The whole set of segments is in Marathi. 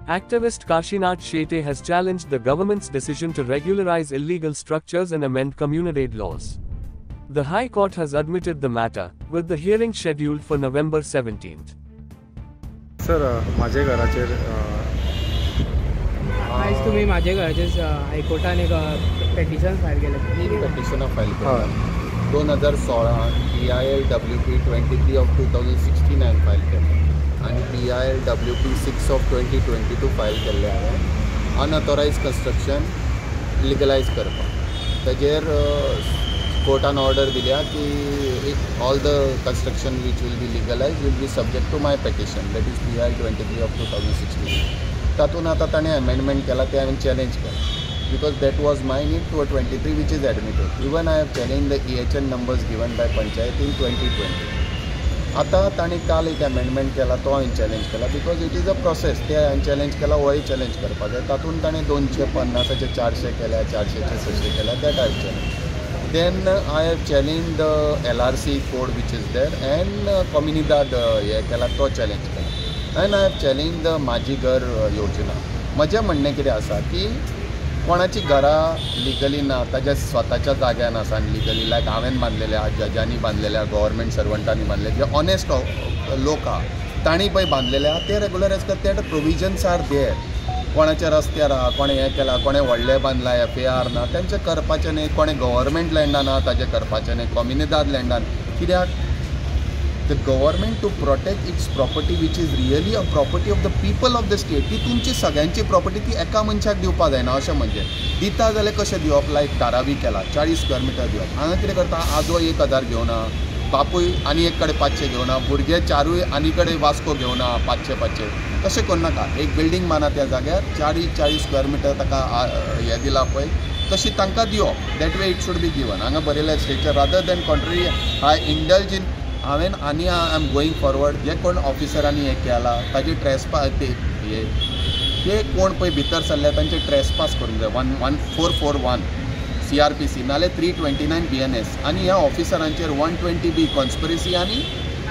Activist Kashinath Shetye has challenged the government's decision to regularize illegal structures and amend communal aid laws. The High Court has admitted the matter, with the hearing scheduled for November 17th. Sir माझे घराचेर आज तुम्ही माझ्या घराचेर हायकोर्टान एक पेटिशन फायल केलें. तीन पेटिशनां फायल केल्या. 2016 PILWP 23 of 2016 हांवें फायल केलें आनी PILWP 6 of 2022 फायल केल्लें हांवें अनऑथोरायज कंस्ट्रक्शन लिगलायज करपाक. ताजेर कोर्टान ऑर्डर दिल्या की all the construction which will be legalise will be subject to my petition, that is PIL 23 of 2016. तातूंत आतां ताणें अमेंडमेंट केला ते हांवें चॅलेंज केला because that was my need to a 23 which is admitted. Even I have challenged the EHN numbers given by Panchayat in 2020. आता ताणी काल एक अमेंडमेंट केला तो हांवें चॅलेंज केला because it is a process. ते हांवें चॅलेंज केला होय चॅलेंज करपाक जाय. तातूंत ताणें 250चे 400 केल्या, 400चे 600 केल्या. That I have challenge. Then I have challenge the LRC code which is there and कम्युनिदाद हे केला तो चॅलेंज केला. And I have challenge the माझी घर योजना. म्हजें म्हणणें कितें आसा की कोणाची घरां लिगली ना, ताज्या स्वताच्या जाग्यान आसा लिगली. लायक हांवें बांदलेल्या, जजांनी बांदलेल्या, गव्हर्मेंट सर्वंटांनी बांदलेले, जे ऑनेस्ट लोक आहा तांणी पळय बांदलेले आहा ते रेगुलर एज कर ते प्रोविजन्स आर देर. कोणाच्या रस्त्यार आहा, कोणें हें केलां, कोणें व्हडलें बांदलां, FAR ना, तेंचें करपाचें न्ही. कोणें गव्हर्मेंट लँडान आहा ताजें करपाचें न्ही, कम्युनिदाद लँडान. कित्याक the government to protect its property which is really a property of the people of the state. ती तुमची सगळ्यांची प्रॉपर्टी ती एका मनशाक दिवपाक जायना. अशें म्हणजे दिता जाल्यार कशें दिवप. लायक धारावी केला 40 स्क्वेअर मिटर दिवप. हांगा कितें करता, आजो 1000 घेवना, बापूय आनी एक कडेन 500 घेवना, भुरगे चारूय आनी कडेन वास्को घेवना 500. तशें करनाका. एक बिल्डींग माना त्या जाग्यार 40 स्क्वेअर मिटर ताका हें दिला पळय तशी तांकां दिवप. That way it should be given. हांगा बरयलें stature rather than contrary I indulge in. हांवें आनी आय एम गोईंग फॉरवर्ड. जे कोण ऑफिसरांनी हें केला ताजी ट्रेसपास ते कोण पळय भितर सरले तांचे ट्रेसपास करूंक जाय. 1441 CRPC नाल्यार 329 BNS आनी ह्या ऑफिसरांचेर 120B कॉन्स्पिरसी आनी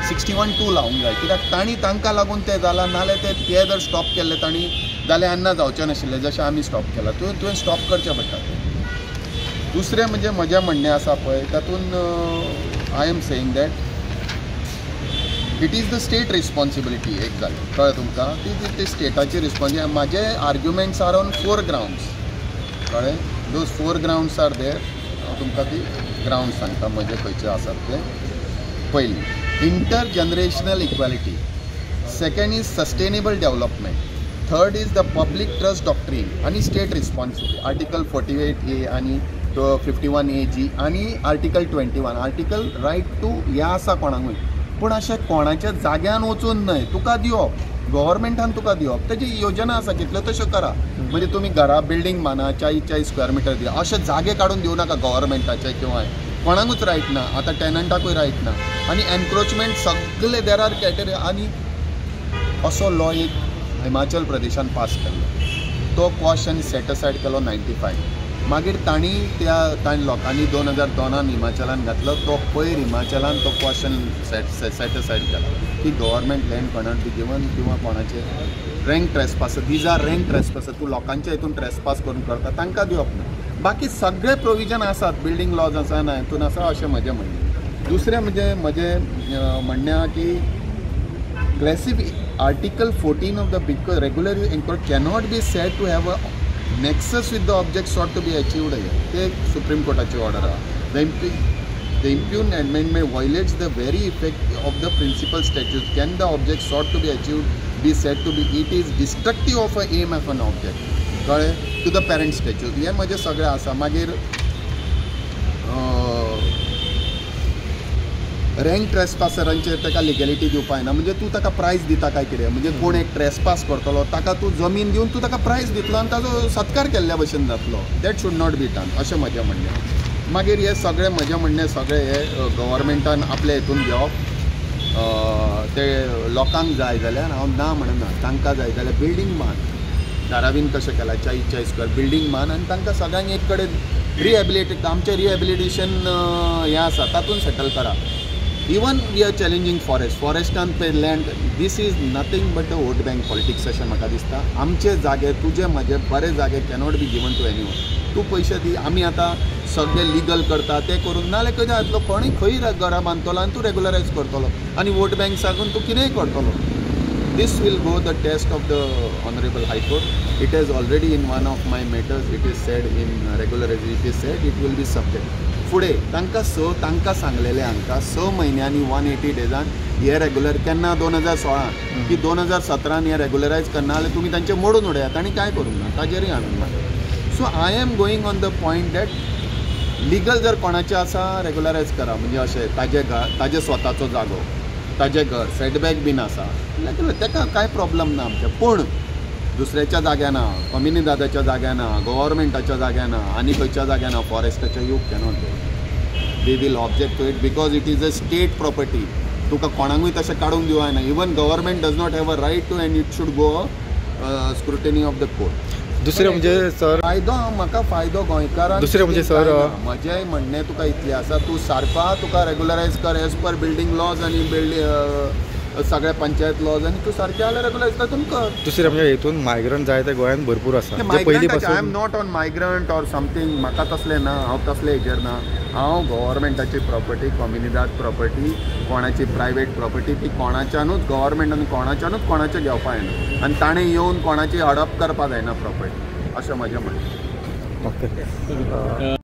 61(2) लावंक जाय. कित्याक तांणी तांकां लागून तें जालां. नाल्यार ते जर स्टॉप केल्ले तांणी जाल्यार अन्ना जावचें नाशिल्लें जशें आमी स्टॉप केलां. तुवें स्टॉप करचें पडटा. दुसरें म्हणजे म्हजें म्हणणें आसा पळय तातूंत I am saying that it is the state responsibility. एक जालें कळ्ळें तुमकां. ती स्टेटाची रिस्पॉन्सिबिलिटी. म्हाजे आर्ग्युमेंट्स आर ऑन 4 ग्राउंड्स. कळ्ळें. Those 4 grounds are there. हांव तुमकां ती ग्राउंड सांगता म्हजे खंयचे आसात ते. पयली inter generational equality. Second is sustainable development. Third is the public trust doctrine आनी स्टेट रिस्पॉन्सिबिलिटी. आर्टिकल 48A आनी 51AG आनी आर्टिकल 21. आर्टिकल रायट टू हें आसा कोणाकूय. पूण अशें कोणाच्या जाग्यान वचून न्हय तुका दिवप. गव्हर्मेंटान तुका दिवप. ताजी योजना आसा कितल्यो तश्यो करा. म्हणजे तुमी घरा बिल्डींग बांदा 40 स्क्वेअर मिटर दिया. अशे जागे काडून दिवं नाका गव्हर्मेंटाचे किंवा कोणाकूच रायट ना. आतां टॅनंटाकूय रायट ना. आनी एनक्रोचमेंट सगळे देर आर क्रायटेरिया. आनी असो लॉ एक हिमाचल प्रदेशान पास केल्लो. तो क्वॉश आनी सेट असायड केलो 95. मागीर ताणी लोकांनी 2002 हिमाचलान घातलो. तो पयर हिमाचलान तो क्वेश्चन सेट असायड केला की government land cannot be given किंवा कोणाचे rank trespass. These are rank trespass. तूं लोकांच्या हितून ट्रेसपास करून करता तांकां दिवप ना. बाकी सगळे प्रोविजन आसात. बिल्डींग लॉज आसा ना हितून आसा अशें म्हजें म्हणणें. दुसरें म्हणजे म्हजें म्हणणें आहा की article 14 of the because regular enquiry cannot be said to have a nexus with the object sought to be achieved here. ते सुप्रीम कोर्टाची ऑर्डर आहा. The impugned amendment violates the very effect of the principal statute. Can the object sought to be achieved be said to be it is destructive of a aim of an object. कळ्ळें. to the parent statute. हे म्हजें सगळें आसा. मागीर रँक ट्रेसपासरांचेर ताका लिगॅलिटी दिवपाक जायना. म्हणजे तूं ताका प्रायज दिता काय कितें. म्हणजे कोण एक ट्रेसपास करतलो ताका तूं जमीन दिवन तूं ताका प्रायज दितलो आनी ताजो सत्कार केल्ल्या भशेन जातलो. That should not be done अशें म्हजें म्हणणें. मागीर हे सगळें म्हजें म्हणणें सगळें हे गव्हर्मेंटान आपल्या हितून घेवप. ते लोकांक जाय जाल्यार हांव ना म्हणना. तांकां जाय जाल्यार बिल्डींग बांद. धारावीन कशें केलां 40 स्क्वेअर बिल्डींग बांद आनी तांकां सगळ्यांक एक कडेन रिहॅबिलिटेट. आमचें रिहॅबिलिटेशन हें आसा तातूंत सेटल करा. इवन वी आर चॅलेंजींग फॉरेस्टान पे land. This is nothing but a vote bank politics अशें म्हाका दिसता. आमचे जागे तुजे म्हजे बरे जागे cannot be given to anyone. तूं पयशे दी, आमी आतां सगळे लिगल करता तें करून, नाल्यार कितें जातलो कोणूय खंय घरा बांदतलो आनी तूं रेगुलरायज करतलो आनी वोट बँक साकून तूं कितेंय करतलो. This will go the test of the Honorable High Court. It has already in one of my matters, it is said in regularization, it is said it will be subject. फुडें तांकां सांगलेलें हांकां 6 म्हयन्यांनी 180 डेजान हे रेगुलर केन्ना 2016 की 2017 हे रेगुलरायज करना जाल्यार तुमी तांचे मोडून उडयात. तांणी कांय करूंक ना, ताजेरय हाडूंक ना. So I am going on the point that legal जर कोणाचें आसा रेगुलरायज करा, म्हणजे अशें ताजे स्वताचो जागो, ताजें घर, सेटबॅक बीन आसा जाल्यार ताका कांय प्रॉब्लम ना आमचें. पूण दुसऱ्याच्या जाग्यार ना, कम्युनी दादाच्या जाग्यार ना, गव्हर्मेंटाच्या जाग्यार ना, आनी खंयच्या जाग्यार ना, फॉरेस्टाच्या you cannot do. They will object to it because it is a state property. तुका कोणाकूय तशें काडूंक दिवना. Even government does not have a right to, and it should go scrutiny of the court. दुसरें म्हणजे सर म्हाका फायदो गोंयकारांक. दुसरें म्हणजे सर म्हजेंय म्हणणें तुका इतलें आसा, तूं सारको तुका रेगुलरायज कर एज पर बिल्डींग लॉज आनी सगळे पंचायत लॉज, आनी तूं सारकें जाल्यार रेगुलरायज कर कर. दुसरें म्हणजे हितून मायग्रंट जाय ते गोंयांत भरपूर आसा. I am not on migrant or something. म्हाका तसलें ना, हांव तसले हेजेर ना. हांव गव्हर्मेंटाची प्रॉपर्टी, कम्युनिदाद प्रॉपर्टी, कोणाची प्रायवेट प्रॉपर्टी, ती कोणाच्यानूच गव्हर्मेंटान कोणाचें घेवपा जायना आनी ताणें येवन कोणाची हडप करपा जायना प्रॉपर्टी, अशें म्हजें म्हणणें. ओके.